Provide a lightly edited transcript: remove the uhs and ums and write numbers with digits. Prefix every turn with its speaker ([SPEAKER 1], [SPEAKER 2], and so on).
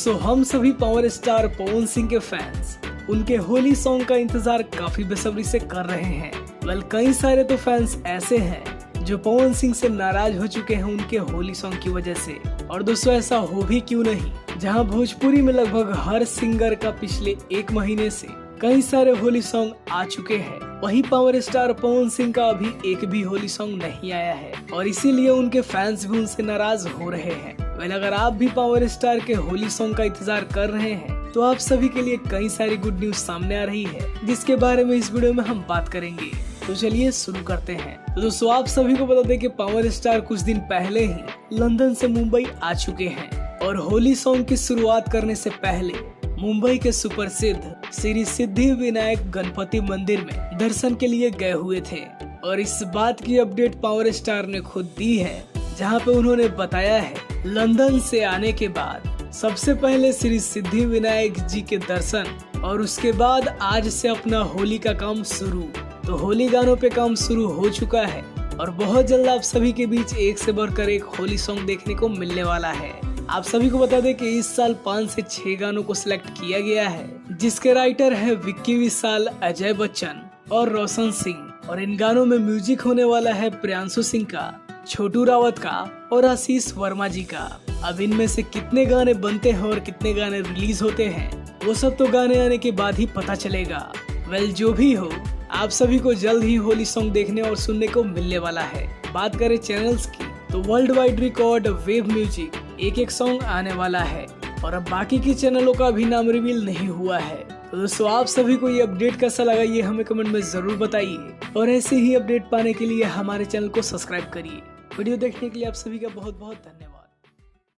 [SPEAKER 1] दोस्तों हम सभी पावर स्टार पवन सिंह के फैंस उनके होली सॉन्ग का इंतजार काफी बेसब्री से कर रहे हैं। कई सारे तो फैंस ऐसे हैं जो पवन सिंह से नाराज हो चुके हैं उनके होली सॉन्ग की वजह से। और दोस्तों ऐसा हो भी क्यों नहीं, जहां भोजपुरी में लगभग हर सिंगर का पिछले एक महीने से कई सारे होली सॉन्ग आ चुके हैं, वहीं पावर स्टार पवन सिंह का अभी एक भी होली सॉन्ग नहीं आया है और इसीलिए उनके फैंस भी उनसे नाराज हो रहे हैं। अगर आप भी पावर स्टार के होली सॉन्ग का इंतजार कर रहे हैं तो आप सभी के लिए कई सारी गुड न्यूज सामने आ रही है, जिसके बारे में इस वीडियो में हम बात करेंगे। तो चलिए शुरू करते हैं। तो दोस्तों आप सभी को बता दें कि पावर स्टार कुछ दिन पहले ही लंदन से मुंबई आ चुके हैं और होली सॉन्ग की शुरुआत करने से पहले मुंबई के सुप्रसिद्ध श्री सिद्धि विनायक गणपति मंदिर में दर्शन के लिए गए हुए थे। और इस बात की अपडेट पावर स्टार ने खुद दी है, जहां पे उन्होंने बताया है लंदन से आने के बाद सबसे पहले श्री सिद्धि विनायक जी के दर्शन और उसके बाद आज से अपना होली का काम शुरू। तो होली गानों पे काम शुरू हो चुका है और बहुत जल्द आप सभी के बीच एक से बढ़कर एक होली सॉन्ग देखने को मिलने वाला है। आप सभी को बता दें कि इस साल 5 से 6 गानों को सिलेक्ट किया गया है, जिसके राइटर है विक्की विशाल, अजय बच्चन और रोशन सिंह। और इन गानों में म्यूजिक होने वाला है प्रियांशु सिंह का, छोटू रावत का और आशीष वर्मा जी का। अब इनमें से कितने गाने बनते हैं और कितने गाने रिलीज होते हैं वो सब तो गाने आने के बाद ही पता चलेगा। जो भी हो, आप सभी को जल्द ही होली सॉन्ग देखने और सुनने को मिलने वाला है। बात करें चैनल्स की तो world wide record, wave music एक सॉन्ग आने वाला है और अब बाकी के चैनलों का भी नाम रिवील नहीं हुआ है। तो दोस्तों आप सभी को ये अपडेट कैसा लगा ये हमें कमेंट में जरूर बताइए और ऐसे ही अपडेट पाने के लिए हमारे चैनल को सब्सक्राइब करिए। वीडियो देखने के लिए आप सभी का बहुत बहुत धन्यवाद।